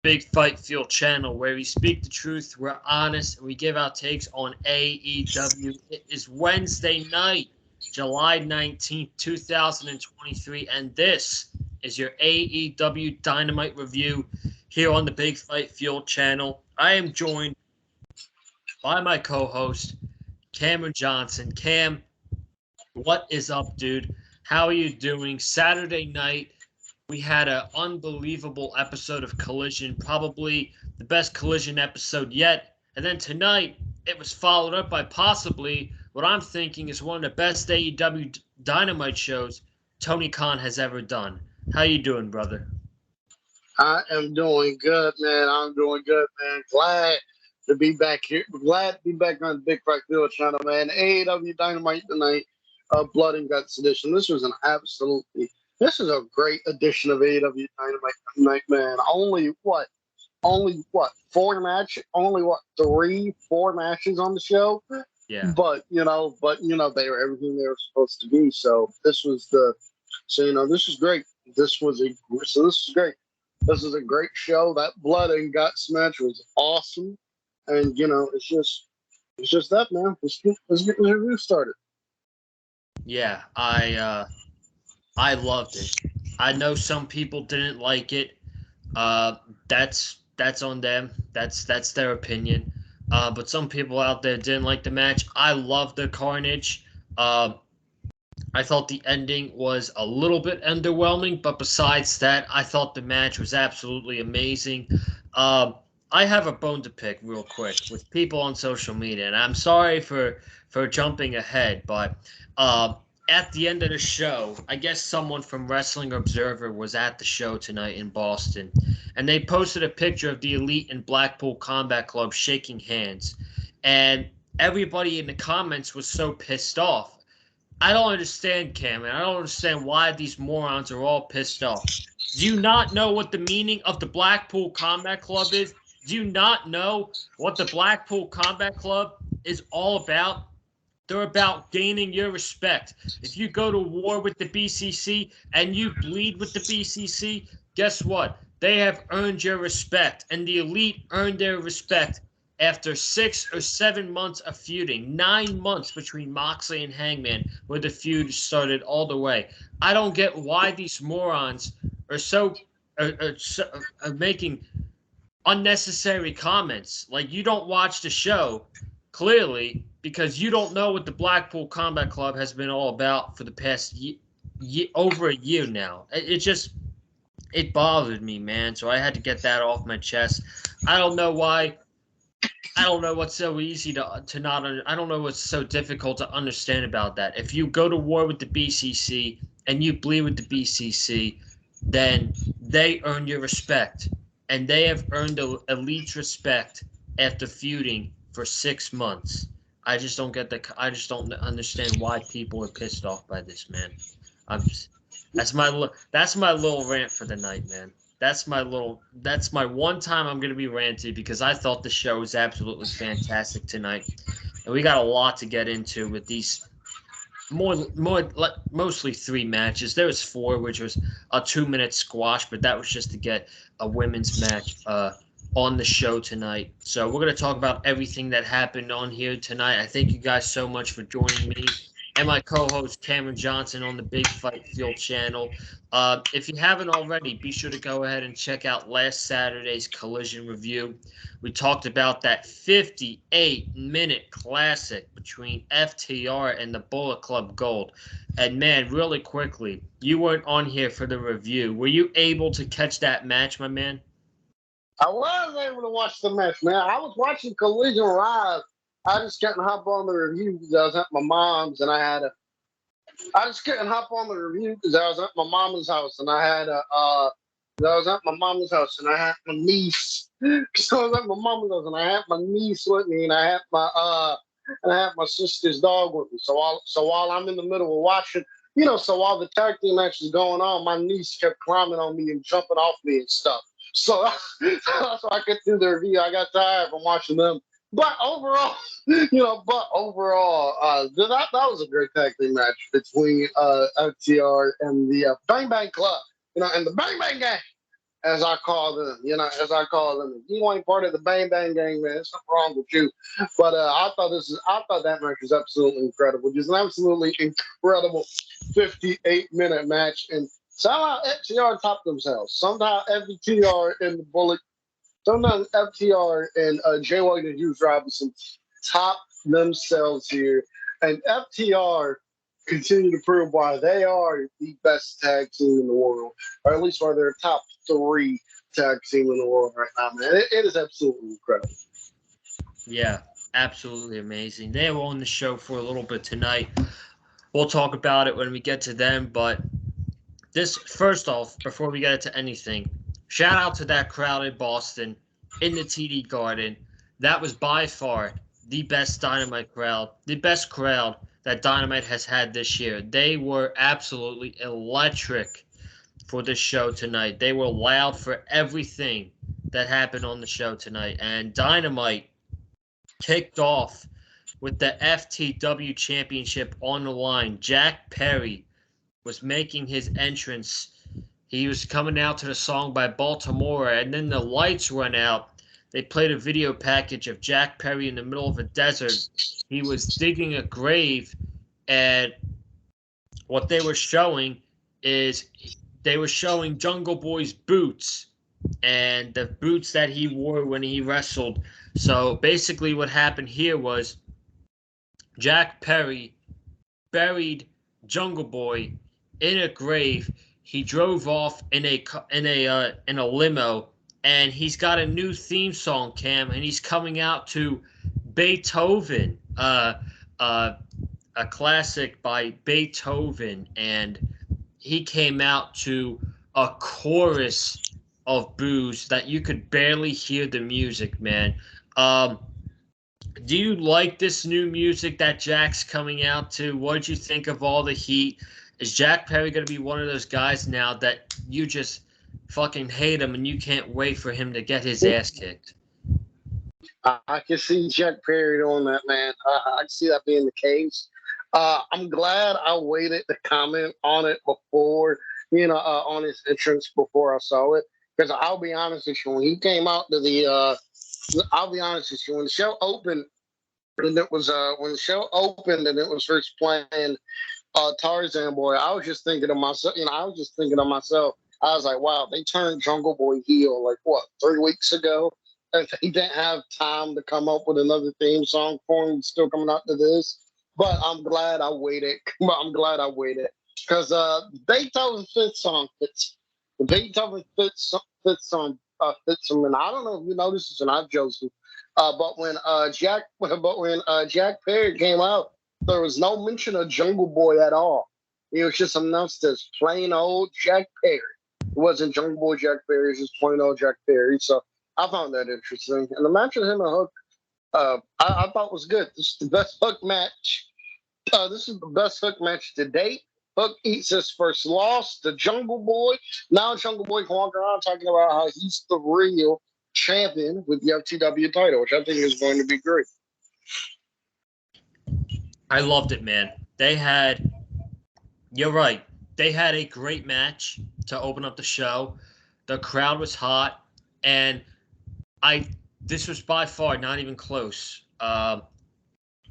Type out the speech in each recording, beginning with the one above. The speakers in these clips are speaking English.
Big Fight Field channel where we speak the truth, we're honest, and we give our takes on AEW. It is Wednesday night, July 19th, 2023, and this is your AEW Dynamite review here on the Big Fight Field channel. I am joined by my co-host, Cameron Johnson. Cam, what is up, dude? How are you doing? Saturday night, we had an unbelievable episode of Collision, probably the best Collision episode yet. And then tonight, it was followed up by possibly what I'm thinking is one of the best AEW Dynamite shows Tony Khan has ever done. How you doing, brother? I am doing good, man. I'm doing good, man. Glad to be back here. Glad to be back on the Big Fight Field channel, man. AEW Dynamite tonight, Blood and Guts edition. This is a great edition of AEW Dynamite tonight, man. Only what? 4 matches? Only what? 3-4 matches on the show? Yeah. But they were everything they were supposed to be. So this is great. This is great. This is a great show. That Blood and Guts match was awesome. And, it's just that, man. Let's get the review started. Yeah, I loved it. I know some people didn't like it. That's on them. That's their opinion. But some people out there didn't like the match. I loved the Carnage. I thought the ending was a little bit underwhelming, but besides that, I thought the match was absolutely amazing. I have a bone to pick real quick with people on social media, and I'm sorry for jumping ahead, but at the end of the show, I guess someone from Wrestling Observer was at the show tonight in Boston, and they posted a picture of the Elite and Blackpool Combat Club shaking hands, and everybody in the comments was so pissed off. I don't understand, Cameron. I don't understand why these morons are all pissed off. Do you not know what the meaning of the Blackpool Combat Club is? Do you not know what the Blackpool Combat Club is all about? They're about gaining your respect. If you go to war with the BCC and you bleed with the BCC, guess what? They have earned your respect, and the Elite earned their respect after 6 or 7 months of feuding. 9 months between Moxley and Hangman, where the feud started all the way. I don't get why these morons are making unnecessary comments. Like, you don't watch the show, clearly, because you don't know what the Blackpool Combat Club has been all about for the past over a year now. It bothered me, man, so I had to get that off my chest. I don't know why. I don't know what's so easy to not. I don't know what's so difficult to understand about that. If you go to war with the BCC and you bleed with the BCC, then they earn your respect, and they have earned the Elite's respect after feuding for 6 months. I just don't understand why people are pissed off by this, man. That's my little rant for the night, man. That's my one time I'm going to be ranty because I thought the show was absolutely fantastic tonight. And we got a lot to get into with these mostly 3 matches. There was 4, which was a 2-minute squash, but that was just to get a women's match on the show tonight. So we're going to talk about everything that happened on here tonight. I thank you guys so much for joining me and my co-host Cameron Johnson on the Big Fight Field channel. If you haven't already, be sure to go ahead and check out last Saturday's Collision review. We talked about that 58-minute classic between FTR and the Bullet Club Gold. And man, really quickly, you weren't on here for the review. Were you able to catch that match, my man? I was able to watch the match, man. I was watching Collision live. I just couldn't hop on the review because I was at my mom's and I just couldn't hop on the review because I was at my mama's house and I had my niece. So I was at my mama's house and I had my niece with me and I had my sister's dog with me. So while I'm in the middle of watching, so while the tag team match is going on, my niece kept climbing on me and jumping off me and stuff. So I could do the review. I got tired from watching them. But overall, that was a great tag team match between FTR and the Bang Bang Club, and the Bang Bang Gang. as I call them, as I call them. If you ain't part of the Bang Bang Gang, man, there's something wrong with you. But I thought that match was absolutely incredible. Just an absolutely incredible 58-minute match, and somehow FTR topped themselves. Somehow FTR and the Bullet, sometimes FTR and Jay White and Hughes Robinson top themselves here, and FTR continue to prove why they are the best tag team in the world, or at least why they're top 3 tag team in the world right now, man. It is absolutely incredible. Yeah, absolutely amazing. They were on the show for a little bit tonight. We'll talk about it when we get to them, but this, first off, before we get into anything, shout out to that crowd in Boston in the TD Garden. That was by far the best Dynamite crowd, the best crowd that Dynamite has had this year. They were absolutely electric for this show tonight. They were loud for everything that happened on the show tonight. And Dynamite kicked off with the FTW Championship on the line. Jack Perry was making his entrance. He was coming out to the song by Baltimore, and then the lights went out. They played a video package of Jack Perry in the middle of a desert. He was digging a grave, and what they were showing is they were showing Jungle Boy's boots and the boots that he wore when he wrestled. So basically what happened here was Jack Perry buried Jungle Boy in a grave. He drove off in a limo, and he's got a new theme song, Cam, and he's coming out to Beethoven, a classic by Beethoven, and he came out to a chorus of boos that you could barely hear the music, man. Do you like this new music that Jack's coming out to? What did you think of all the heat? Is Jack Perry going to be one of those guys now that you just fucking hate him and you can't wait for him to get his ass kicked? I can see Jack Perry doing that, man. I can see that being the case. I'm glad I waited to comment on it before, on his entrance before I saw it. Because I'll be honest with you, when he came out to I'll be honest with you, when the show opened, and it was first playing Tarzan Boy, I was just thinking of myself. I was like, wow, they turned Jungle Boy heel like what 3 weeks ago, and he didn't have time to come up with another theme song for him. Still coming out to this, but I'm glad I waited. Because Beethoven's fifth song fits. The Beethoven fits on fits him, and I don't know if you noticed this or not, Joseph. But when Jack Perry came out, there was no mention of Jungle Boy at all. It was just announced as plain old Jack Perry. It wasn't Jungle Boy Jack Perry. It was just plain old Jack Perry. So I found that interesting. And the match with him and Hook, I thought was good. This is the best Hook match. This is the best Hook match to date. Hook eats his first loss to Jungle Boy. Now Jungle Boy can walk around talking about how he's the real champion with the FTW title, which I think is going to be great. I loved it, man. You're right. They had a great match to open up the show. The crowd was hot, and this was by far not even close.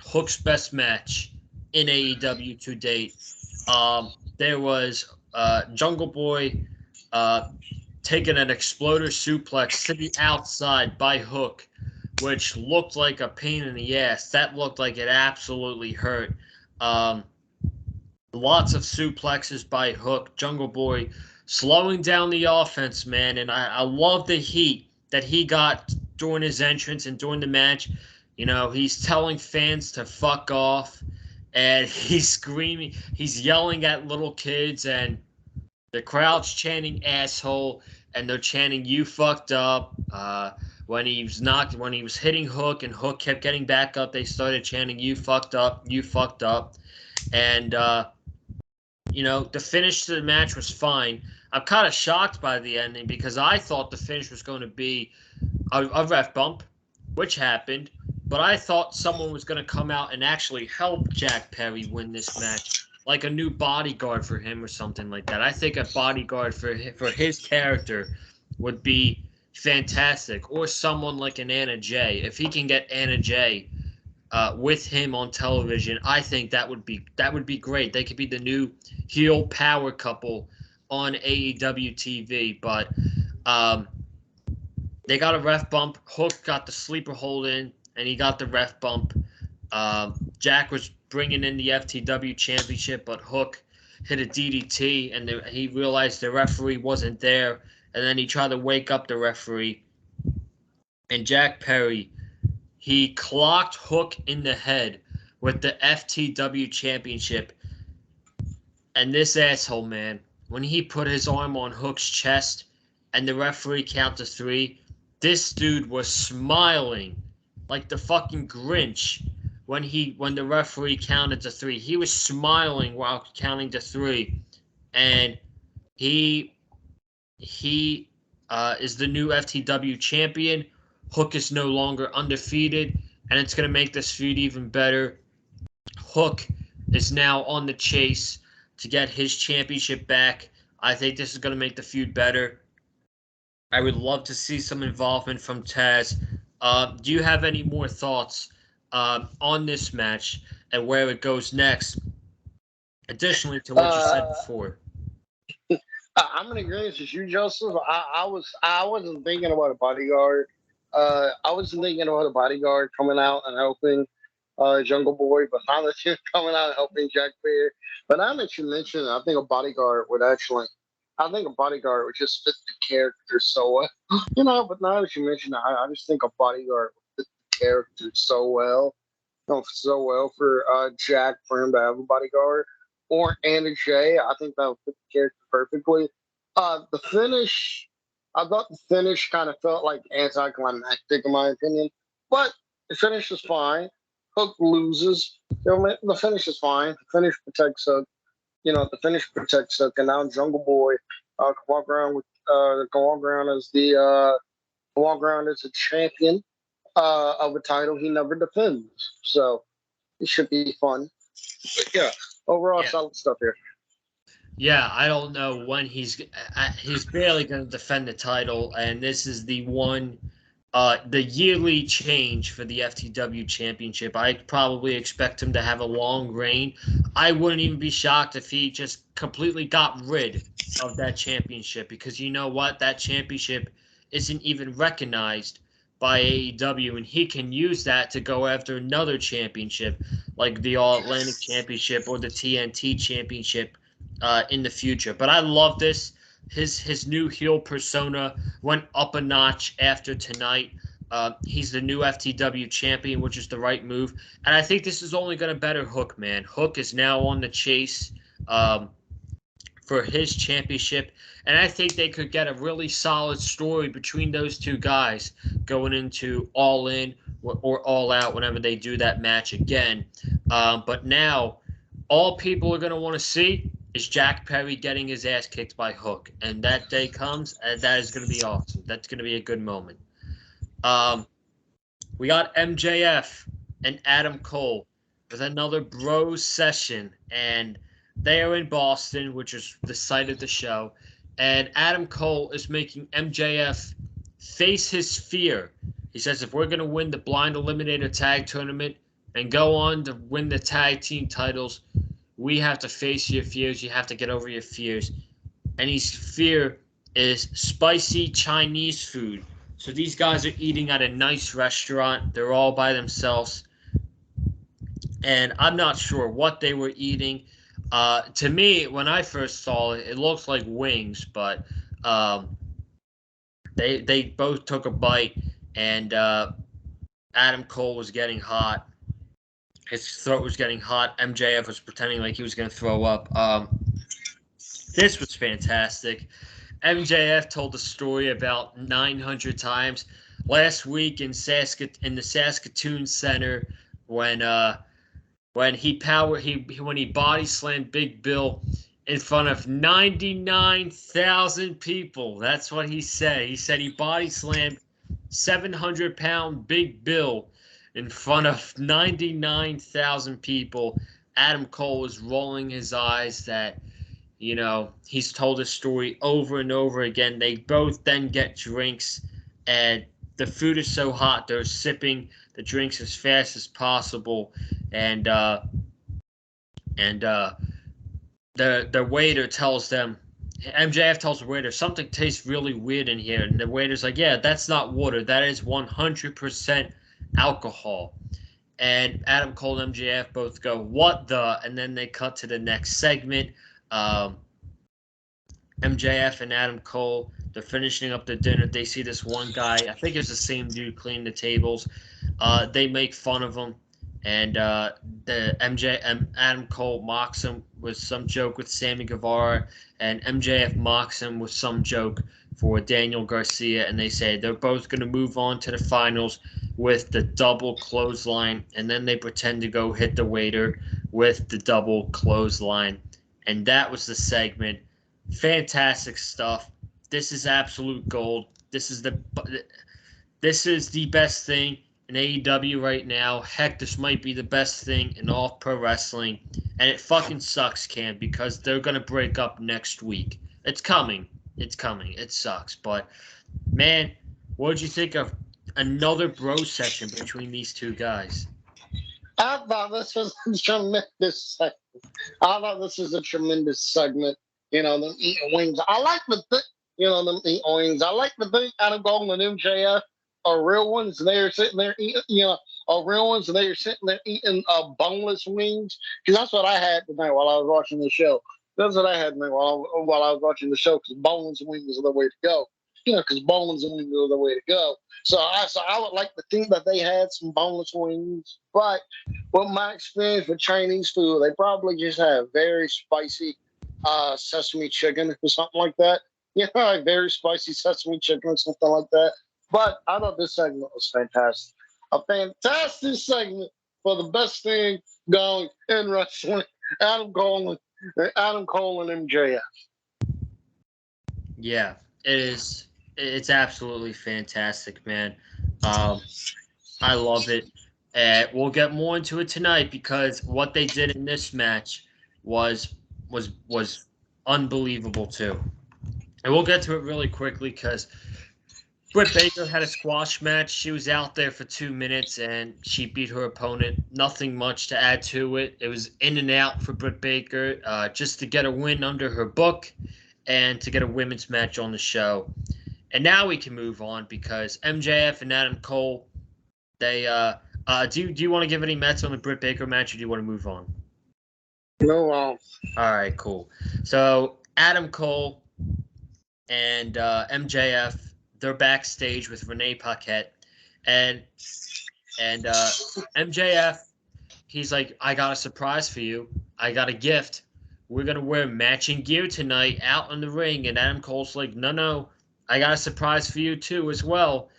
Hook's best match in AEW to date. There was Jungle Boy taking an exploder suplex to the outside by Hook, which looked like a pain in the ass. That looked like it absolutely hurt. Lots of suplexes by Hook. Jungle Boy slowing down the offense, man. And I love the heat that he got during his entrance and during the match. He's telling fans to fuck off. And he's screaming. He's yelling at little kids. And the crowd's chanting asshole. And they're chanting, you fucked up. When he was hitting Hook and Hook kept getting back up, they started chanting, you fucked up, you fucked up. And, the finish to the match was fine. I'm kind of shocked by the ending because I thought the finish was going to be a ref bump, which happened. But I thought someone was going to come out and actually help Jack Perry win this match, like a new bodyguard for him or something like that. I think a bodyguard for his character would be fantastic, or someone like an Anna Jay. If he can get Anna Jay with him on television, I think that would be great. They could be the new heel power couple on AEW TV. But um, they got a ref bump. Hook got the sleeper hold in, and he got the ref bump. Jack was bringing in the FTW championship, but Hook hit a DDT, and he realized the referee wasn't there, and then he tried to wake up the referee. And Jack Perry, he clocked Hook in the head with the FTW championship. And this asshole, man, when he put his arm on Hook's chest and the referee counted 3, this dude was smiling like the fucking Grinch when the referee counted to 3. He was smiling while counting to 3, and he is the new FTW champion. Hook is no longer undefeated, and it's going to make this feud even better. Hook is now on the chase to get his championship back. I think this is going to make the feud better. I would love to see some involvement from Taz. Do you have any more thoughts on this match and where it goes next? Additionally to what you said before. I'm in agreement with you, Joseph. I wasn't thinking about a bodyguard. I wasn't thinking about a bodyguard coming out and helping Jungle Boy, but now that you're coming out and helping Jack Bear. But now that you mentioned it, I think a bodyguard would just fit the character so well. But now that you mentioned it, I just think a bodyguard would fit the character so well. So well for Jack, for him to have a bodyguard. Or Anna Jay, I think that would fit the character perfectly. The finish, I thought the finish kind of felt like anticlimactic in my opinion, but the finish is fine. Hook loses. The finish is fine. The finish protects Hook. The finish protects Hook, and now Jungle Boy can walk around as a champion of a title he never defends. So it should be fun. But yeah, overall solid stuff here. Yeah, I don't know when he's barely going to defend the title, and this is the yearly change for the FTW championship. I'd probably expect him to have a long reign. I wouldn't even be shocked if he just completely got rid of that championship, because you know what? That championship isn't even recognized by AEW, and he can use that to go after another championship, like the All-Atlantic Championship or the TNT Championship in the future. But I love this. His new heel persona went up a notch after tonight. He's the new FTW champion, which is the right move. And I think this is only going to better Hook, man. Hook is now on the chase for his championship. And I think they could get a really solid story between those two guys going into All In or All Out whenever they do that match again. But now all people are going to want to see is Jack Perry getting his ass kicked by Hook. And that day comes, and that is going to be awesome. That's going to be a good moment. We got MJF and Adam Cole with another bros session, and they are in Boston, which is the site of the show. And Adam Cole is making MJF face his fear. He says, if we're going to win the Blind Eliminator Tag Tournament and go on to win the tag team titles, we have to face your fears. You have to get over your fears. And his fear is spicy Chinese food. So these guys are eating at a nice restaurant. They're all by themselves. And I'm not sure what they were eating. To me, when I first saw it, it looked like wings, but they both took a bite, and Adam Cole was getting hot. His throat was getting hot. MJF was pretending like he was going to throw up. This was fantastic. MJF told the story about 900 times last week in the Saskatoon Center when he body slammed Big Bill in front of 99,000 people. That's what he said. He said he body slammed 700-pound Big Bill in front of 99,000 people. Adam Cole was rolling his eyes that He's told his story over and over again. They both then get drinks, and the food is so hot they're sipping the drinks as fast as possible, and and the waiter tells them. MJF tells the waiter something tastes really weird in here, and the waiter's like, "Yeah, that's not water. That is 100% alcohol." And Adam Cole and MJF both go, "What the?" And then they cut to the next segment. Um, MJF and Adam Cole, they're finishing up the dinner. They see this one guy, I think it's the same dude cleaning the tables. They make fun of him, and Adam Cole mocks him with some joke with Sammy Guevara, and MJF mocks him with some joke for Daniel Garcia, and they say they're both going to move on to the finals with the double clothesline, and then they pretend to go hit the waiter with the double clothesline, and that was the segment. Fantastic stuff. This is absolute gold. This is the best thing in AEW right now. Heck, this might be the best thing in all pro wrestling. And it fucking sucks, Cam, because they're gonna break up next week. It's coming. It's coming. It sucks. But man, what did you think of another bro session between these two guys? I thought this was a tremendous segment. I thought this was a tremendous segment. Them eating wings. I like the thing, them eating wings. I like the thing Adam Cole and MJF are real ones. They're sitting there eating, are real ones. And they're sitting there eating boneless wings. Because that's what I had tonight while I was watching the show. That's what I had tonight while I was watching the show. Because boneless wings are the way to go. Because boneless wings are the way to go. So I would like to think that they had some boneless wings. But with my experience with Chinese food, they probably just have very spicy sesame chicken or something like that. Like very spicy sesame chicken or something like that. But I thought this segment was fantastic. A fantastic segment for the best thing going in wrestling. Adam Cole and MJF. Yeah, it is. It's absolutely fantastic, man. I love it. We'll get more into it tonight because what they did in this match was was unbelievable too. And we'll get to it really quickly because Britt Baker had a squash match. She was out there for 2 minutes and she beat her opponent. Nothing much to add to it. It was in and out for Britt Baker just to get a win under her book and to get a women's match on the show. And now we can move on because MJF and Adam Cole, they do you want to give any Mets on the Britt Baker match or do you want to move on? No. All right, cool. So Adam Cole and MJF, they're backstage with Renee Paquette, and MJF, he's like, I got a surprise for you. I got a gift. We're gonna wear matching gear tonight out in the ring. And Adam Cole's like, no, I got a surprise for you too as well.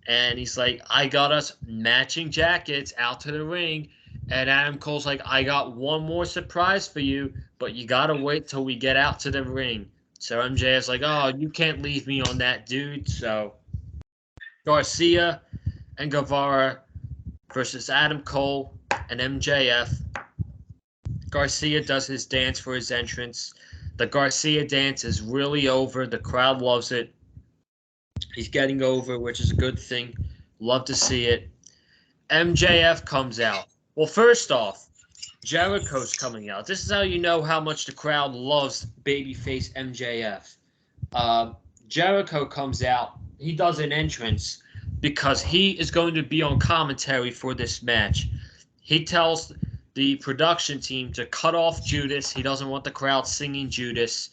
And he's like, I got us matching jackets out to the ring. And Adam Cole's like, I got one more surprise for you, but you got to wait till we get out to the ring. So MJF's like, oh, you can't leave me on that, dude. So Garcia and Guevara versus Adam Cole and MJF. Garcia does his dance for his entrance. The Garcia dance is really over. The crowd loves it. He's getting over, which is a good thing. Love to see it. MJF comes out. Well, first off, Jericho's coming out. This is how you know how much the crowd loves babyface MJF. Jericho comes out. He does an entrance because he is going to be on commentary for this match. He tells the production team to cut off Judas. He doesn't want the crowd singing Judas.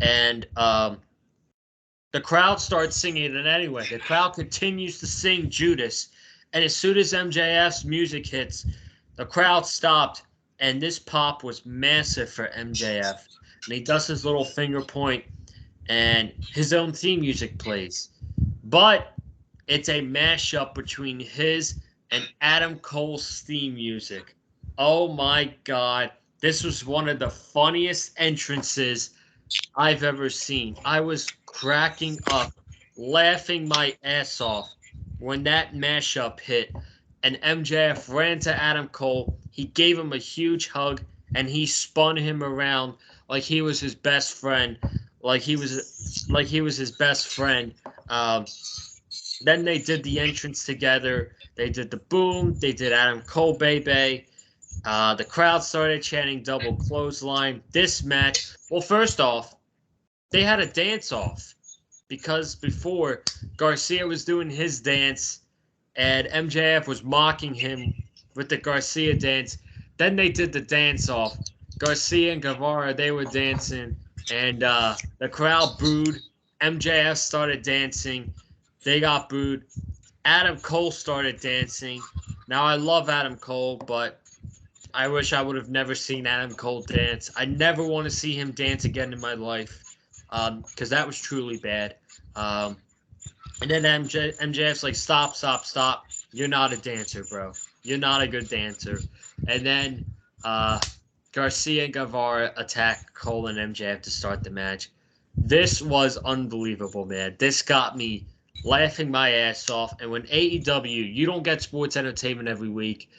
And the crowd starts singing it anyway. The crowd continues to sing Judas. And as soon as MJF's music hits, the crowd stopped, and this pop was massive for MJF. And he does his little finger point, and his own theme music plays. But it's a mashup between his and Adam Cole's theme music. Oh my God. This was one of the funniest entrances I've ever seen. I was cracking up, laughing my ass off when that mashup hit and MJF ran to Adam Cole. He gave him a huge hug and he spun him around like he was his best friend, like he was his best friend. Um, then they did the entrance together. They did the boom. They did Adam Cole, baby. The crowd started chanting double clothesline. This match, well, first off, they had a dance off because before Garcia was doing his dance and MJF was mocking him with the Garcia dance. Then they did the dance off. Garcia and Guevara, they were dancing, and the crowd booed. MJF started dancing. They got booed. Adam Cole started dancing. Now, I love Adam Cole, but I wish I would have never seen Adam Cole dance. I never want to see him dance again in my life because that was truly bad. Um, and then MJF's like, stop, stop, stop. You're not a dancer, bro. You're not a good dancer. And then Garcia and Guevara attack Cole and MJF to start the match. This was unbelievable, man. This got me laughing my ass off. And when AEW, you don't get sports entertainment every week.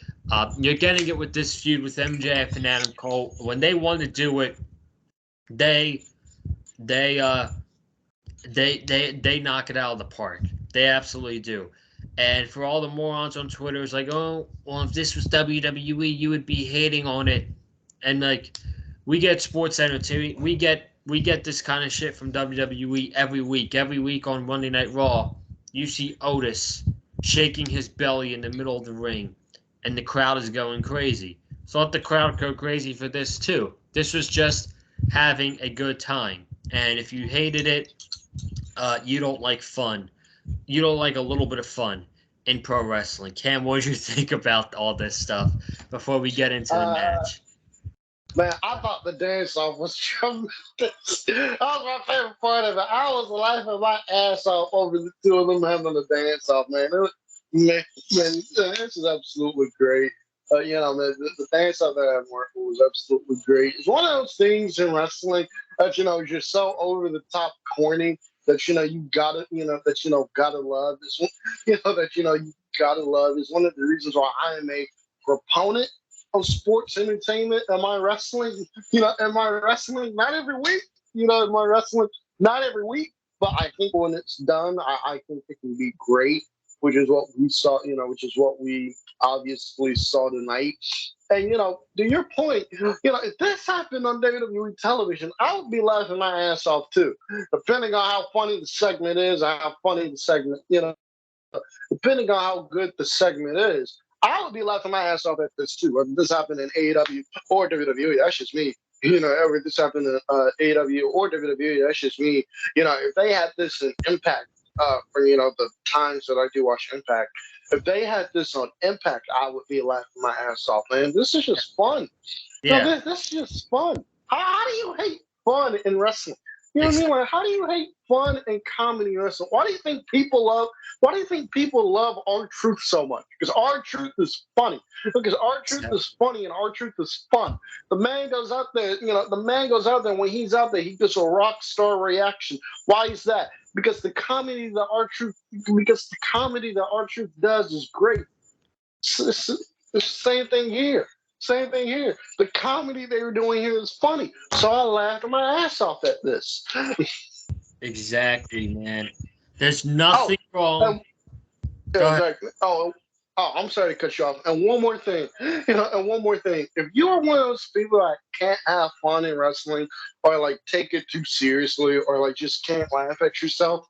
You're getting it with this feud with MJF and Adam Cole. When they want to do it, they they uh they knock it out of the park. They absolutely do. And for all the morons on Twitter, it's like, oh, well, if this was WWE, you would be hating on it. And like, we get sports entertainment, we get this kind of shit from WWE every week. Every week on Monday Night Raw, you see Otis shaking his belly in the middle of the ring, and the crowd is going crazy. So let the crowd go crazy for this too. This was just having a good time. And if you hated it, you don't like fun. You don't like a little bit of fun in pro wrestling. Cam, what did you think about all this stuff before we get into the match? Man, I thought the dance off was tremendous. That was my favorite part of it. I was laughing my ass off over the two of them having the dance off, man. Man, this is absolutely great. Man, the dance off that was absolutely great. It's one of those things in wrestling that, is just so over the top corny that, you gotta, gotta love. It's, you gotta love. It's one of the reasons why I am a proponent of sports entertainment. Am I wrestling? Am I wrestling? Not every week. Am I wrestling? Not every week. But I think when it's done, I think it can be great, which is what we saw, which is what we obviously saw tonight. And, to your point, if this happened on WWE television, I would be laughing my ass off too, depending on how funny the segment is, how funny the segment, depending on how good the segment is. I would be laughing my ass off at this too. Whether this happened in AEW or WWE, that's just me. If this happened in AEW or WWE, that's just me. If they had this in Impact, for the times that I do watch Impact, if they had this on Impact, I would be laughing my ass off, man. This is just fun. Yeah. This is just fun. How do you hate fun in wrestling? You know what I mean? Like, how do you hate fun and comedy wrestling? Why do you think people love R-Truth so much? Because R-Truth is funny. Because R-Truth is funny and R-Truth is fun. The man goes out there, when he's out there, he gets a rock star reaction. Why is that? Because the comedy that R-Truth does is great. It's the same thing here. Same thing here. The comedy they were doing here is funny. So I laughed my ass off at this. Exactly, man. There's nothing wrong. Exactly. I'm sorry to cut you off. And one more thing. If you are one of those people that can't have fun in wrestling or like take it too seriously or like just can't laugh at yourself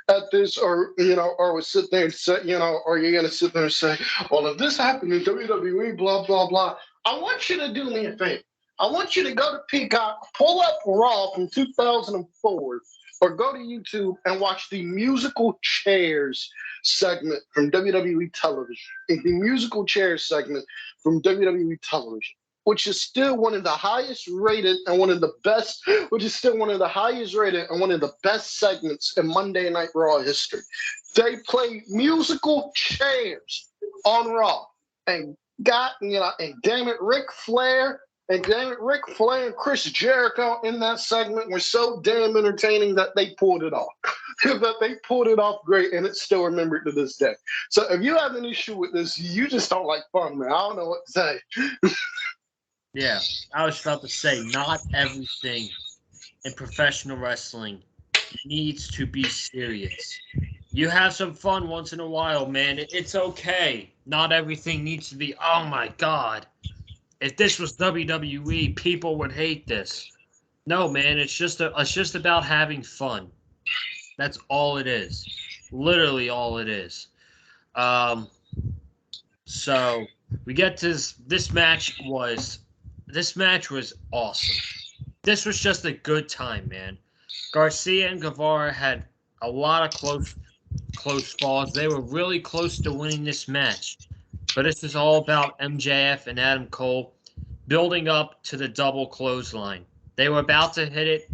at this, or would sit there and say, or you're gonna sit there and say, well, if this happened in WWE, blah blah blah. I want you to do me a favor. I want you to go to Peacock, pull up Raw from 2004, or go to YouTube and watch the musical chairs segment from WWE television. The musical chairs segment from WWE television, which is still one of the highest rated and one of the best, segments in Monday Night Raw history. They play musical chairs on Raw, and damn it, Ric Flair and Chris Jericho in that segment were so damn entertaining that they pulled it off. That they pulled it off great, and it's still remembered to this day. So if you have an issue with this, you just don't like fun, man. I don't know what to say. Yeah, I was about to say, not everything in professional wrestling needs to be serious. You have some fun once in a while, man. It's okay. Not everything needs to be, oh my God. If this was WWE, people would hate this. No, man, it's just about having fun. That's all it is. Literally all it is. Um, so we get to this match was awesome. This was just a good time, man. Garcia and Guevara had a lot of close falls. They were really close to winning this match. But this is all about MJF and Adam Cole building up to the double clothesline. They were about to hit it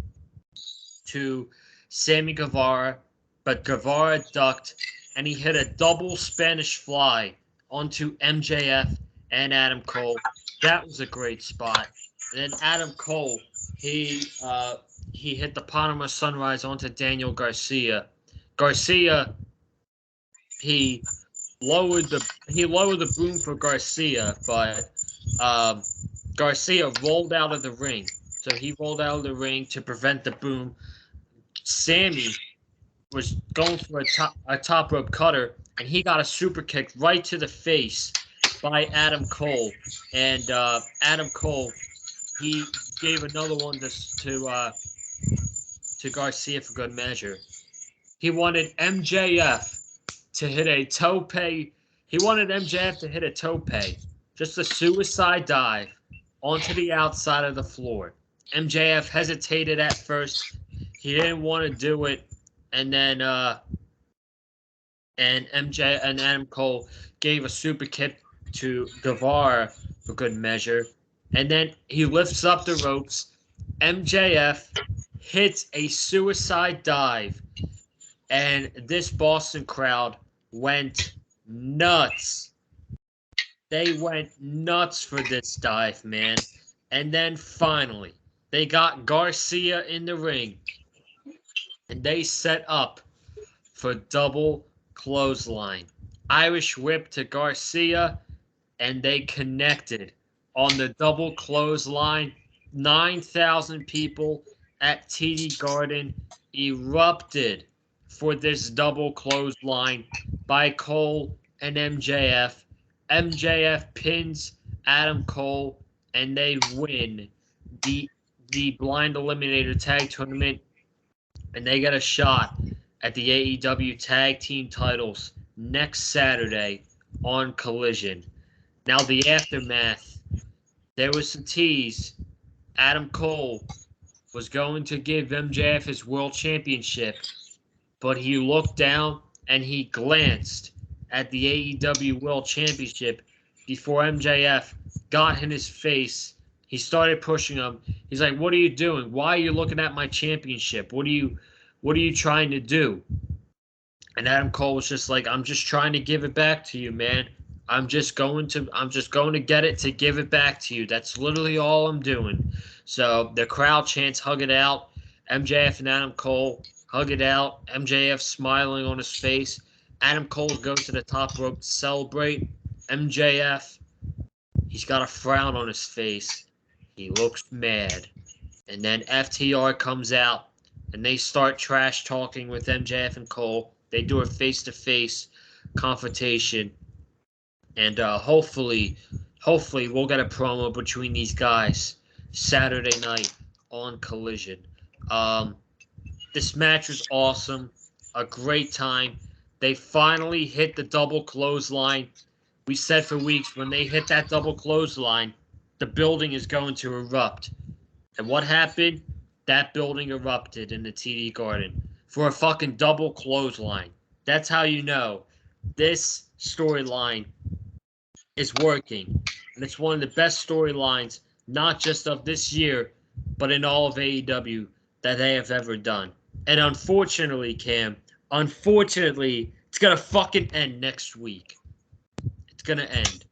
to Sammy Guevara, but Guevara ducked and he hit a double Spanish fly onto MJF and Adam Cole. That was a great spot. And then Adam Cole, he hit the Panama Sunrise onto Daniel Garcia. Garcia, he he lowered the boom for Garcia, but Garcia rolled out of the ring. So he rolled out of the ring to prevent the boom. Sammy was going for a top rope cutter, and he got a super kick right to the face by Adam Cole. And Adam Cole, he gave another one to Garcia for good measure. He wanted MJF to hit a tope. He wanted MJF to hit a tope, just a suicide dive onto the outside of the floor. MJF hesitated at first. He didn't want to do it, and then and MJ and Adam Cole gave a super kick to Guevara for good measure, and then he lifts up the ropes. MJF hits a suicide dive, and this Boston crowd went nuts. They went nuts for this dive, man. And then finally, they got Garcia in the ring, and they set up for double clothesline. Irish whip to Garcia, and they connected on the double clothesline. 9,000 people at TD Garden erupted for this double clothesline by Cole and MJF. MJF pins Adam Cole, and they win the the blind eliminator tag tournament, and they get a shot at the AEW tag team titles next Saturday on Collision. Now the aftermath, there was some tease. Adam Cole was going to give MJF his world championship, but he looked down and he glanced at the AEW World Championship before MJF got in his face. He started pushing him. He's like, "What are you doing? Why are you looking at my championship? What are you trying to do?" And Adam Cole was just like, "I'm just trying to give it back to you, man. I'm just going to get it to give it back to you. That's literally all I'm doing." So the crowd chants, "Hug it out." MJF and Adam Cole hug it out. MJF smiling on his face. Adam Cole goes to the top rope to celebrate. MJF, he's got a frown on his face. He looks mad. And then FTR comes out and they start trash talking with MJF and Cole. They do a face-to-face confrontation, and hopefully we'll get a promo between these guys Saturday night on Collision. Um, this match was awesome, a great time. They finally hit the double clothesline. We said for weeks, when they hit that double clothesline, the building is going to erupt. And what happened? That building erupted in the TD Garden for a fucking double clothesline. That's how you know this storyline is working. And it's one of the best storylines, not just of this year, but in all of AEW that they have ever done. And unfortunately, Cam, it's going to fucking end next week. It's going to end.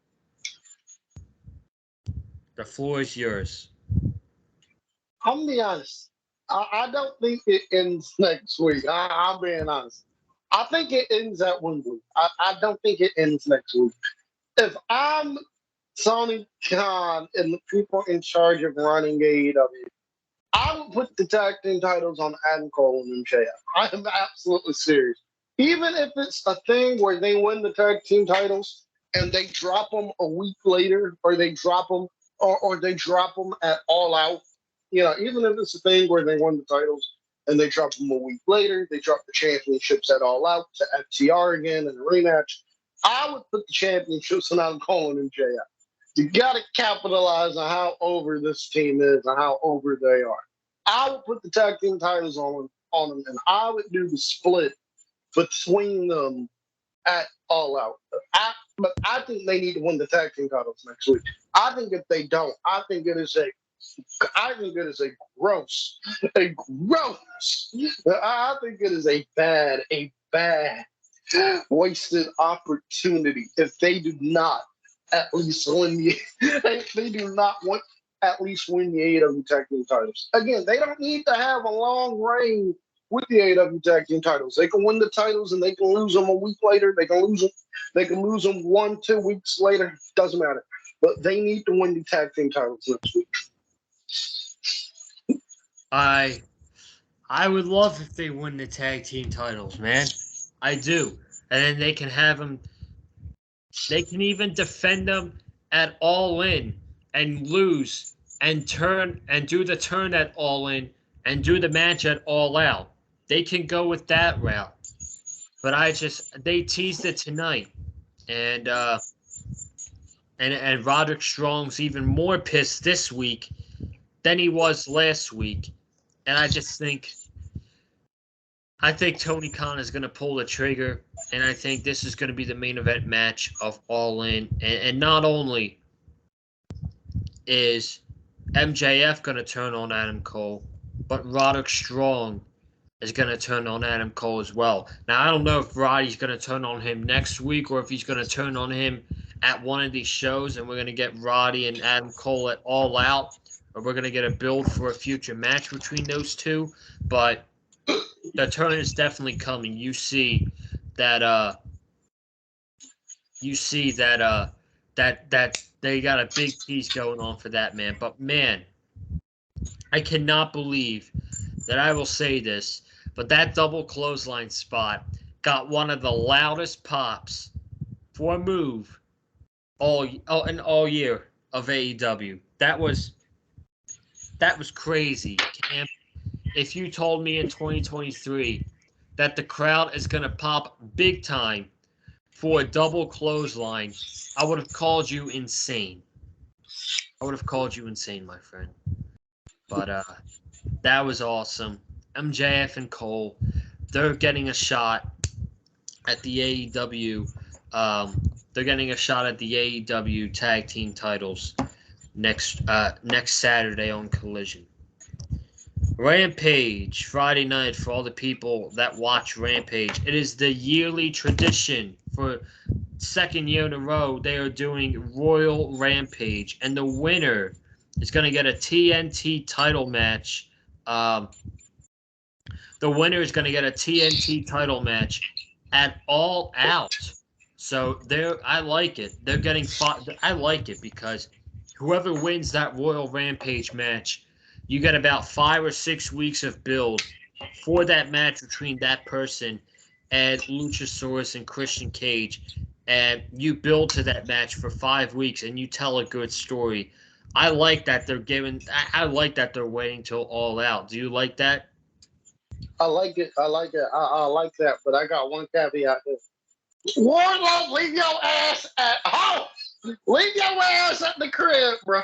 The floor is yours. I'm gonna be honest. I don't think it ends next week. I'm being honest. I think it ends at 1 week. I don't think it ends next week. If I'm Tony Khan and the people in charge of running AEW. I would put the tag team titles on Adam Cole and MJF. I am absolutely serious. Even if it's a thing where they win the tag team titles and they drop them a week later, or they drop them, or they drop them at All Out. Even if it's a thing where they won the titles and they drop them a week later, they drop the championships at All Out to FTR again in a rematch. I would put the championships on Adam Cole and MJF. You got to capitalize on how over this team is and how over they are. I would put the tag team titles on them, and I would do the split between them at All Out. But I think they need to win the tag team titles next week. I think if they don't, I think it is a gross. I think it is a bad wasted opportunity if they do not at least win if they do not want at least win the AEW tag team titles. Again, they don't need to have a long reign with the AEW tag team titles. They can win the titles and they can lose them a week later. They can lose them 1-2 weeks later. Doesn't matter. But they need to win the tag team titles next week. I would love if they win the tag team titles, man. I do. And then they can have them. They can even defend them at All In and lose and turn and do the turn at All In and do the match at All Out. They can go with that route. But they teased it tonight. And Roderick Strong's even more pissed this week than he was last week. And I think Tony Khan is going to pull the trigger, and I think this is going to be the main event match of All In. And not only is MJF going to turn on Adam Cole, but Roderick Strong is going to turn on Adam Cole as well. Now, I don't know if Roddy's going to turn on him next week or if he's going to turn on him at one of these shows, and we're going to get Roddy and Adam Cole at All Out, or we're going to get a build for a future match between those two. But the turn is definitely coming. You see that that they got a big piece going on for that, man. But man, I cannot believe that I will say this, but that double clothesline spot got one of the loudest pops for a move all year of AEW. That was crazy, Cam. If you told me in 2023 that the crowd is going to pop big time for a double clothesline, I would have called you insane. My friend. But that was awesome. MJF and Cole, they're getting a shot at the AEW. They're getting a shot at the AEW tag team titles next Saturday on Collision. Rampage, Friday night, for all the people that watch Rampage. It is the yearly tradition. For second year in a row, they are doing Royal Rampage. And the winner is going to get a TNT title match. The winner is going to get a TNT title match at All Out. So I like it. They're getting I like it because whoever wins that Royal Rampage match, you get about 5 or 6 weeks of build for that match between that person and Luchasaurus and Christian Cage. And you build to that match for 5 weeks and you tell a good story. I like that I like that they're waiting till All Out. Do you like that? I like it. I like that. But I got one caveat. Wardlow, leave your ass at home. Leave your ass at the crib, bro.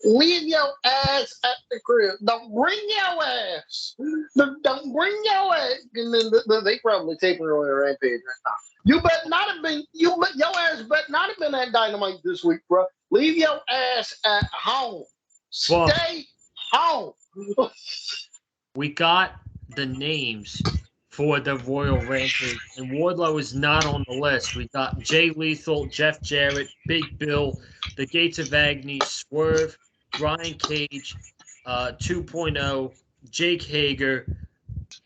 Leave your ass at the crib. Don't bring your ass. Don't bring your ass. And then they probably taping her on a Rampage right now. You better not have been. Your ass better not have been at Dynamite this week, bro. Leave your ass at home. Stay home. We got the names for the Royal Rampage, and Wardlow is not on the list. We got Jay Lethal, Jeff Jarrett, Big Bill, The Gates of Agony, Swerve, Brian Cage, 2.0, Jake Hager,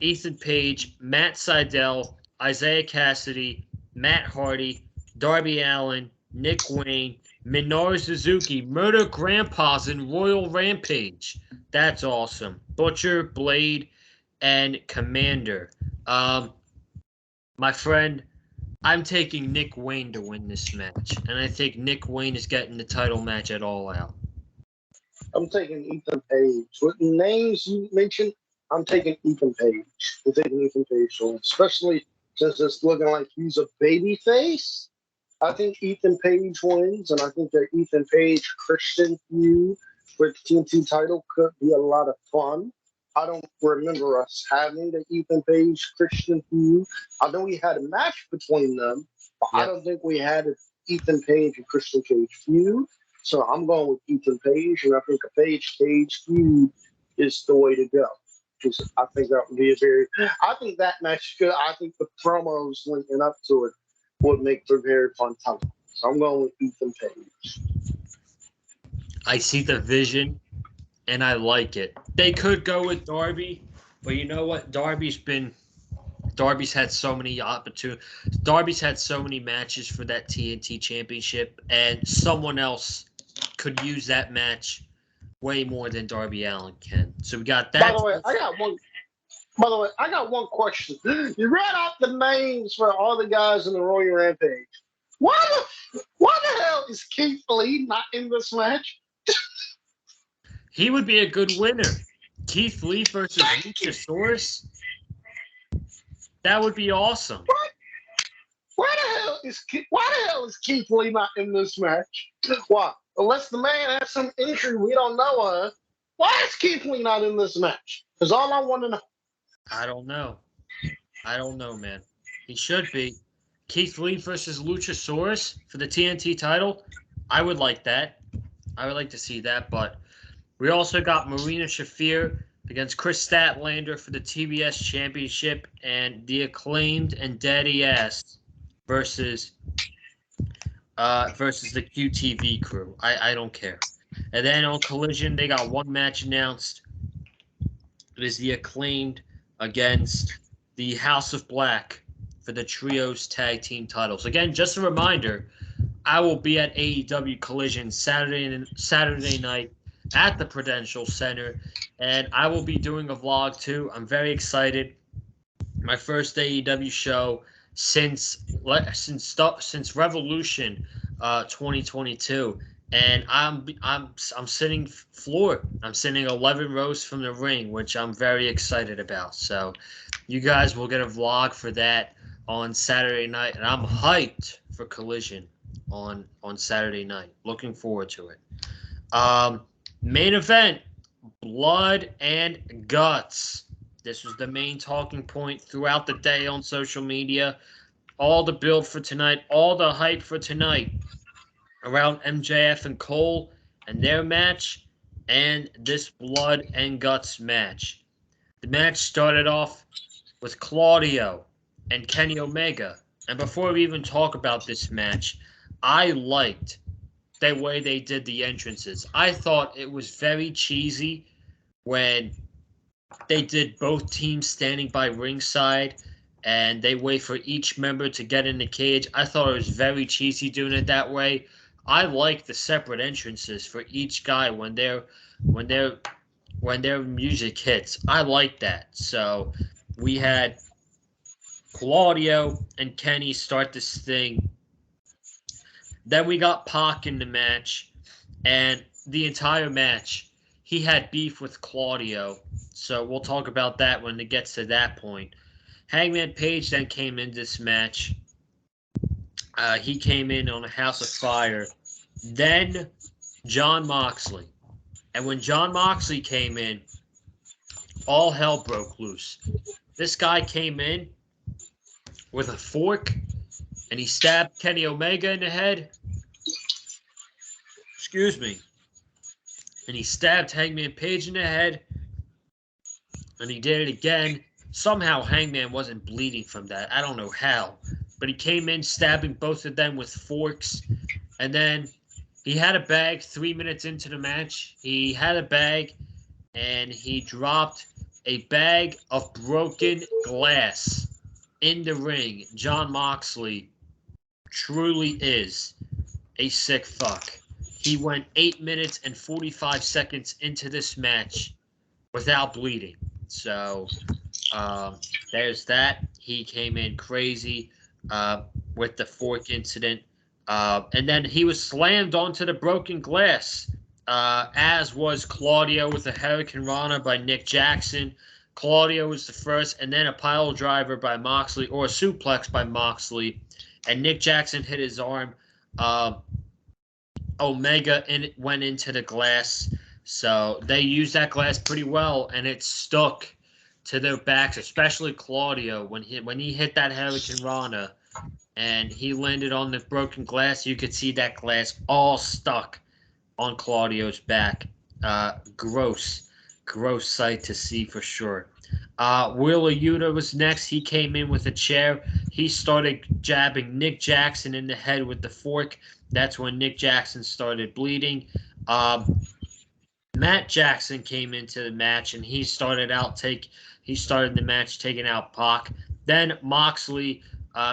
Ethan Page, Matt Sydal, Isaiah Cassidy, Matt Hardy, Darby Allin, Nick Wayne, Minoru Suzuki, Murder Grandpas, and Royal Rampage. That's awesome. Butcher, Blade, and Commander. My friend, I'm taking Nick Wayne to win this match, and I think Nick Wayne is getting the title match at All Out. I'm taking Ethan Page. With the names you mentioned, I'm taking Ethan Page. I'm taking Ethan Page, especially since it's looking like he's a baby face. I think Ethan Page wins, and I think that Ethan Page Christian feud with the TNT title could be a lot of fun. I don't remember us having the Ethan Page Christian feud. I know we had a match between them, but I don't think we had an Ethan Page and Christian Cage feud. So I'm going with Ethan Page, and I think a Page Cage feud is the way to go. Because I think that would be I think that match good. I think the promos linking up to it would make for a very fun time. So I'm going with Ethan Page. I see the vision, and I like it. They could go with Darby, but you know what? Darby's had so many opportunities. Darby's had so many matches for that TNT Championship, and someone else could use that match way more than Darby Allin can. So we got that. By the way, I got one question. You read out the names for all the guys in the Royal Rampage. Why the hell is Keith Lee not in this match? He would be a good winner. Keith Lee versus Luchasaurus. That would be awesome. Why the hell is Keith Lee not in this match? Why? Unless the man has some injury we don't know of. Why is Keith Lee not in this match? That's all I want to know. I don't know, man. He should be. Keith Lee versus Luchasaurus for the TNT title. I would like that. I would like to see that, but we also got Marina Shafir against Chris Statlander for the TBS Championship, and the Acclaimed and Daddy Ass versus the QTV crew. I don't care. And then on Collision, they got one match announced. It is the Acclaimed against the House of Black for the Trios Tag Team titles. Again, just a reminder, I will be at AEW Collision Saturday night at the Prudential Center, and I will be doing a vlog too. I'm very excited. My first AEW show since Revolution 2022, and I'm sitting floor. I'm sitting 11 rows from the ring, which I'm very excited about. So you guys will get a vlog for that on Saturday night, and I'm hyped for Collision on Saturday night. Looking forward to it. Main event, Blood and Guts. This was the main talking point throughout the day on social media. All the build for tonight, all the hype for tonight around MJF and Cole and their match and this Blood and Guts match. The match started off with Claudio and Kenny Omega. And before we even talk about this match, I liked the way they did the entrances. I thought it was very cheesy when they did both teams standing by ringside and they wait for each member to get in the cage. I thought it was very cheesy doing it that way. I like the separate entrances for each guy when their music hits. I like that. So we had Claudio and Kenny start this thing. Then we got Pac in the match, and the entire match, he had beef with Claudio. So we'll talk about that when it gets to that point. Hangman Page then came in this match. He came in on a House of Fire. Then Jon Moxley. And when Jon Moxley came in, all hell broke loose. This guy came in with a fork, and he stabbed Kenny Omega in the head. Excuse me. And he stabbed Hangman Page in the head. And he did it again. Somehow Hangman wasn't bleeding from that. I don't know how. But he came in stabbing both of them with forks. And then he had a bag 3 minutes into the match. He had a bag, and he dropped a bag of broken glass in the ring. Jon Moxley truly is a sick fuck. He went 8 minutes and 45 seconds into this match without bleeding. So there's that. He came in crazy with the fork incident. And then he was slammed onto the broken glass, as was Claudio with a Hurricane Rana by Nick Jackson. Claudio was the first, and then a pile driver by Moxley, or a suplex by Moxley. And Nick Jackson hit his arm. Omega went into the glass. So they used that glass pretty well, and it stuck to their backs, especially Claudio. When he hit that Hurricane Rana and he landed on the broken glass, you could see that glass all stuck on Claudio's back. Gross sight to see for sure. Wheeler Yuta was next. He came in with a chair. He started jabbing Nick Jackson in the head with the fork. That's when Nick Jackson started bleeding. Matt Jackson came into the match, and he started the match taking out Pac. Then Moxley,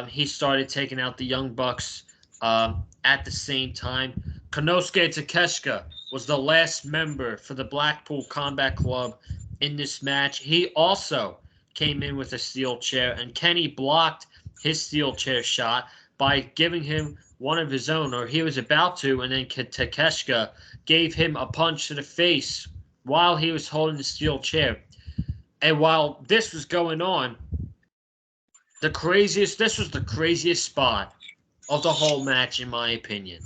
he started taking out the Young Bucks at the same time. Konosuke Takeshita was the last member for the Blackpool Combat Club in this match. He also came in with a steel chair, and Kenny blocked his steel chair shot by giving him one of his own, or he was about to, and then Takeshita gave him a punch to the face while he was holding the steel chair. And while this was going on, this was the craziest spot of the whole match, in my opinion.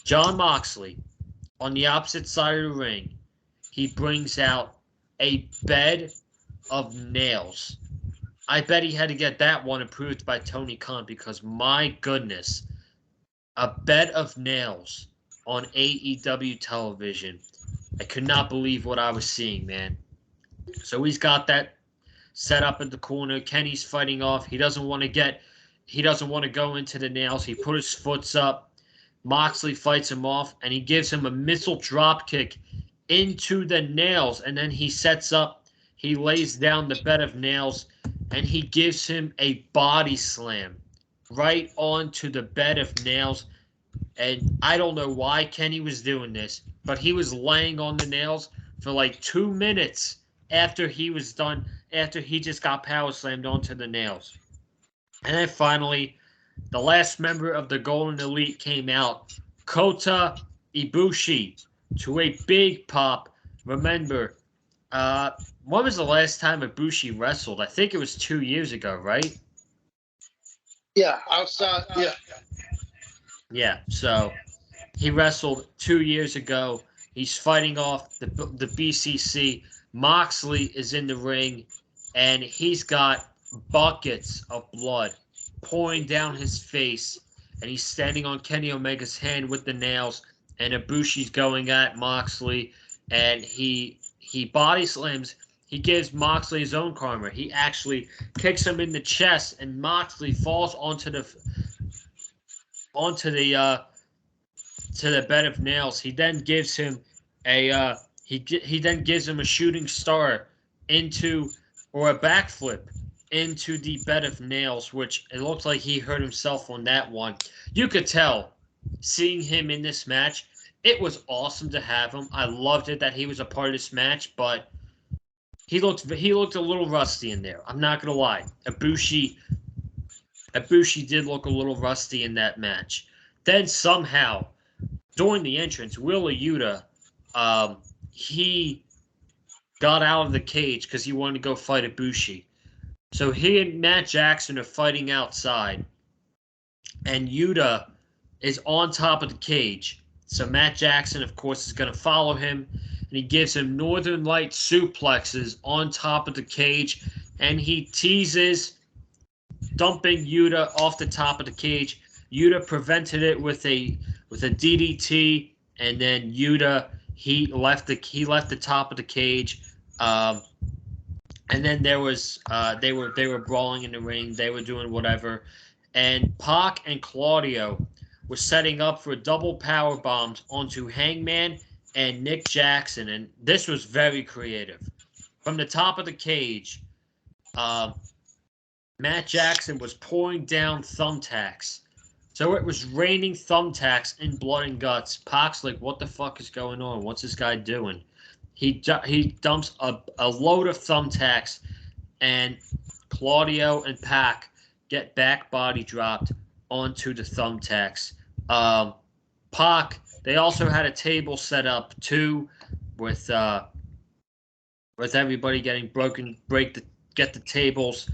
Jon Moxley, on the opposite side of the ring, he brings out a bed of nails. I bet he had to get that one approved by Tony Khan, because my goodness, a bed of nails on AEW television. I could not believe what I was seeing, man. So he's got that set up in the corner. Kenny's fighting off. He doesn't want to go into the nails. He put his foots up. Moxley fights him off, and he gives him a missile drop kick into the nails, and then he lays down the bed of nails, and he gives him a body slam right onto the bed of nails. And I don't know why Kenny was doing this, but he was laying on the nails for like 2 minutes after he was done, after he just got power slammed onto the nails. And then finally, the last member of the Golden Elite came out, Kota Ibushi, to a big pop. Remember, when was the last time Ibushi wrestled? I think it was 2 years ago, right? Yeah, outside. Yeah. Yeah, so he wrestled 2 years ago. He's fighting off the BCC. Moxley is in the ring, and he's got buckets of blood pouring down his face, and he's standing on Kenny Omega's hand with the nails, and Ibushi's going at Moxley, and he body slams. He gives Moxley his own karma. He actually kicks him in the chest, and Moxley falls onto the bed of nails. He then gives him a shooting star or a backflip into the bed of nails, which it looked like he hurt himself on that one. You could tell, seeing him in this match, it was awesome to have him. I loved it that he was a part of this match, but he looked a little rusty in there. I'm not gonna lie. Ibushi did look a little rusty in that match. Then somehow, during the entrance, Wheeler Yuta, he got out of the cage because he wanted to go fight Ibushi. So he and Matt Jackson are fighting outside, and Yuta is on top of the cage. So Matt Jackson, of course, is going to follow him, and he gives him Northern Light suplexes on top of the cage, and he teases, dumping Yuta off the top of the cage. Yuta prevented it with a DDT, and then Yuta he left the top of the cage. And then there was they were brawling in the ring. They were doing whatever, and Pac and Claudio were setting up for double power bombs onto Hangman and Nick Jackson, and this was very creative. From the top of the cage, Matt Jackson was pouring down thumbtacks So it was raining thumbtacks in blood and guts. Pac's like, what the fuck is going on? What's this guy doing? He dumps a load of thumbtacks, and Claudio and Pac get back body dropped onto the thumbtacks. Pac, they also had a table set up too, with everybody getting get the tables.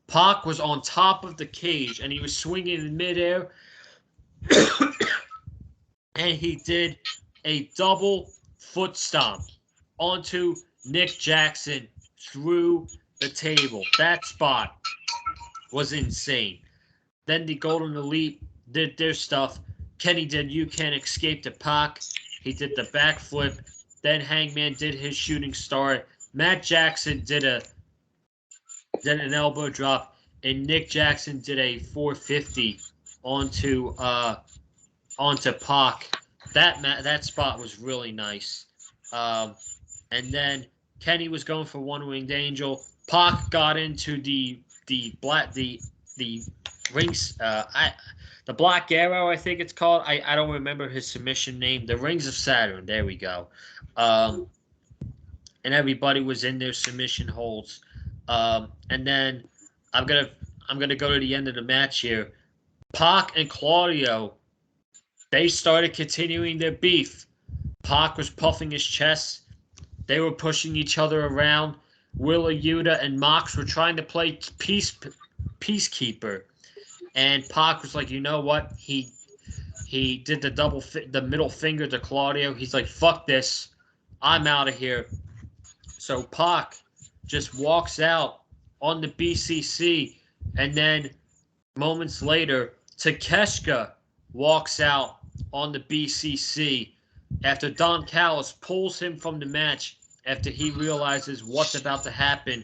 Pac was on top of the cage and he was swinging in midair, and he did a double foot stomp onto Nick Jackson through the table. That spot was insane. Then the Golden Elite did their stuff. Kenny did You Can't Escape the Pac. He did the backflip. Then Hangman did his shooting star. Matt Jackson did an elbow drop, and Nick Jackson did a 450 onto Pac. That spot was really nice. And then Kenny was going for One Winged Angel. Pac got into the rings. The Black Arrow, I think it's called. I don't remember his submission name. The Rings of Saturn. There we go. And everybody was in their submission holds. And then I'm gonna go to the end of the match here. Pac and Claudio, they started continuing their beef. Pac was puffing his chest. They were pushing each other around. Willa Yuta and Mox were trying to play peacekeeper, and Pac was like, you know what? He did the middle finger to Claudio. He's like, fuck this, I'm out of here. So Pac just walks out on the BCC, and then moments later, Takeshita walks out on the BCC after Don Callis pulls him from the match after he realizes what's about to happen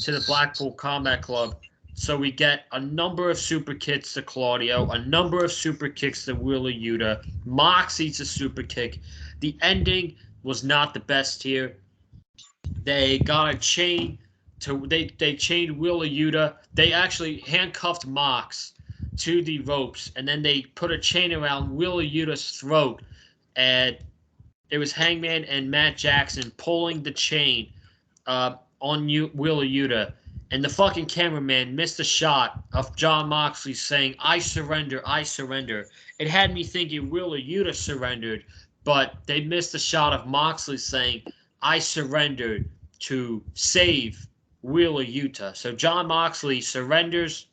to the Blackpool Combat Club. So we get a number of super kicks to Claudio, a number of super kicks to Willa Yuta. Mox eats a super kick. The ending was not the best here. They got a chain to they chained Willa Yuta. They actually handcuffed Mox to the ropes, and then they put a chain around Willa Yuta's throat, and it was Hangman and Matt Jackson pulling the chain on Willa Yuta, and the fucking cameraman missed a shot of Jon Moxley saying, I surrender, I surrender. It had me thinking Willa Yuta surrendered, but they missed a shot of Moxley saying, I surrendered to save Willa Yuta. So Jon Moxley surrenders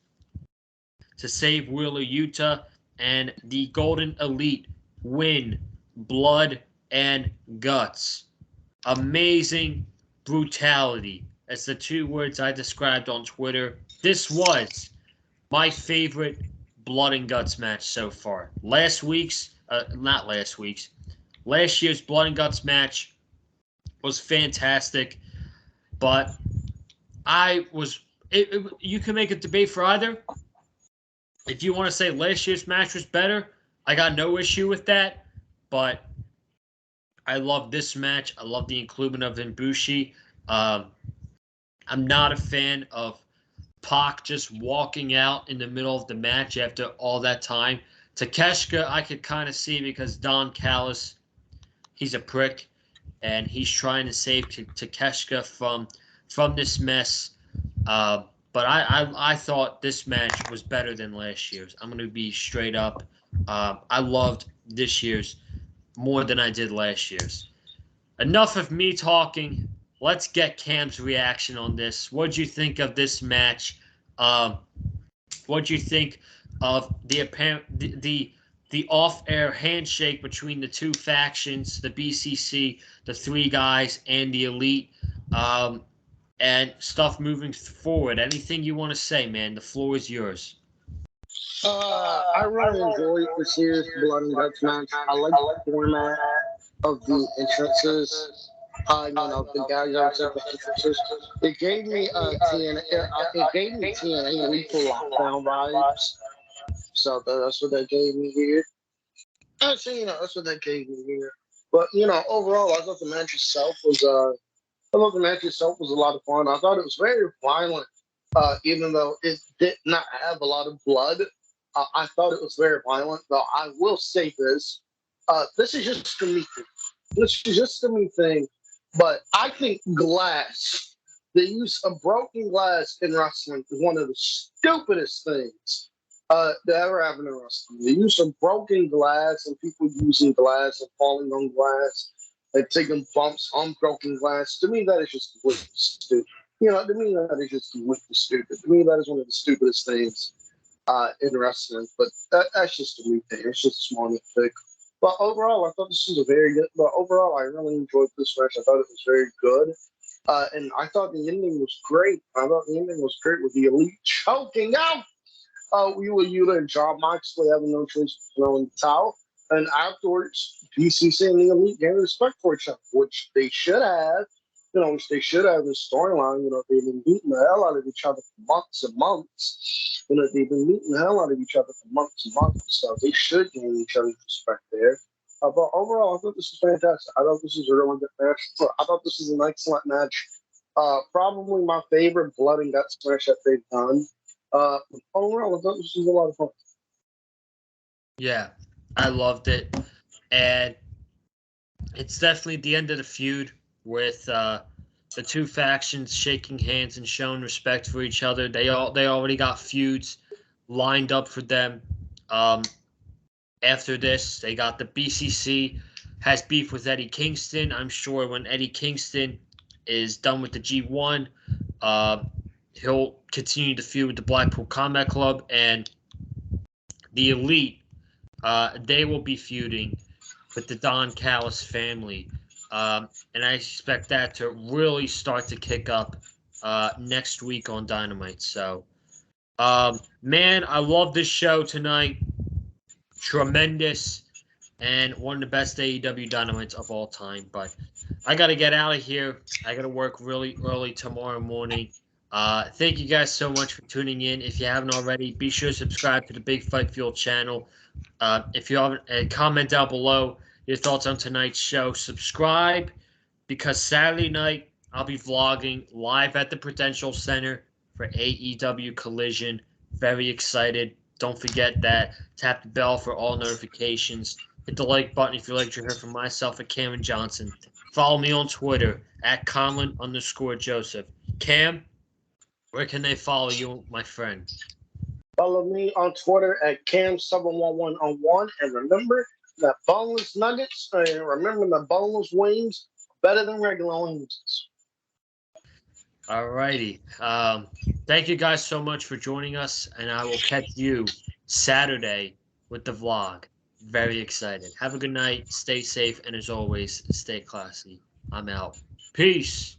to save Willa Yuta, and the Golden Elite win blood and guts. Amazing brutality. That's the two words I described on Twitter. This was my favorite blood and guts match so far. Last year's blood and guts match was fantastic, but you can make a debate for either. If you want to say last year's match was better, I got no issue with that, but I love this match. I love the inclusion of Ibushi. I'm not a fan of Pac just walking out in the middle of the match after all that time. Takeshita, I could kind of see because Don Callis, he's a prick, and he's trying to save Takeshita from this mess. But I thought this match was better than last year's. I'm going to be straight up. I loved this year's more than I did last year's. Enough of me talking. Let's get Cam's reaction on this. What'd you think of this match? What'd you think of the off-air handshake between the two factions, the BCC, the three guys, and the Elite, and stuff moving forward? Anything you want to say, man? The floor is yours. I really enjoyed this year's Blood and Guts match. I like the format of the entrances. The guys outside the entrances. It gave me TNA Lethal Lockdown vibes. So that's what that gave me here. Actually, that's what that gave me here. But overall, I thought the match itself was a lot of fun. I thought it was very violent, even though it did not have a lot of blood. I thought it was very violent, though I will say this. This is just a me thing. This is just a me thing. But I think glass, the use of broken glass in wrestling is one of the stupidest things that ever happened in wrestling. The use of broken glass and people using glass and falling on glass and taking bumps on broken glass, to me, that is just completely stupid. To me, that is just completely stupid. To me, that is one of the stupidest things in wrestling. But that's just a new thing. It's just a small nitpick. But overall, I thought this was a very good. But overall, I really enjoyed this match. I thought it was very good. And I thought the ending was great. I thought the ending was great with the Elite choking out Wheeler Yuta and John Moxley having no choice but throwing the towel. And afterwards, PCC and the Elite gained respect for each other, which they should have. Which they should have in the storyline. They've been beating the hell out of each other for months and months. They've been beating the hell out of each other for months and months. So they should gain each other's respect there. But overall, I thought this was fantastic. I thought this was a really good match. I thought this was an excellent match. Probably my favorite blood and guts match that they've done. Overall, I thought this was a lot of fun. Yeah, I loved it. And it's definitely the end of the feud with the two factions shaking hands and showing respect for each other. They already got feuds lined up for them. After this, they got the BCC has beef with Eddie Kingston. I'm sure when Eddie Kingston is done with the G1, he'll continue to feud with the Blackpool Combat Club, and the Elite. They will be feuding with the Don Callis family. And I expect that to really start to kick up next week on Dynamite. So, man, I love this show tonight. Tremendous. And one of the best AEW Dynamites of all time. But I got to get out of here. I got to work really early tomorrow morning. Thank you guys so much for tuning in. If you haven't already, be sure to subscribe to the Big Fight Fuel channel. If you haven't, comment down below your thoughts on tonight's show. Subscribe, because Saturday night I'll be vlogging live at the Prudential Center for AEW Collision. Very excited. Don't forget that. Tap the bell for all notifications. Hit the like button if you'd like to hear from myself at Cameron Johnson. Follow me on Twitter at Conlon_Joseph. Cam, where can they follow you, my friend? Follow me on Twitter at Cam71101. And remember that boneless nuggets, remember the boneless wings, better than regular wings. Alrighty. Thank you guys so much for joining us, and I will catch you Saturday with the vlog. Very excited. Have a good night. Stay safe, and as always, stay classy. I'm out. Peace.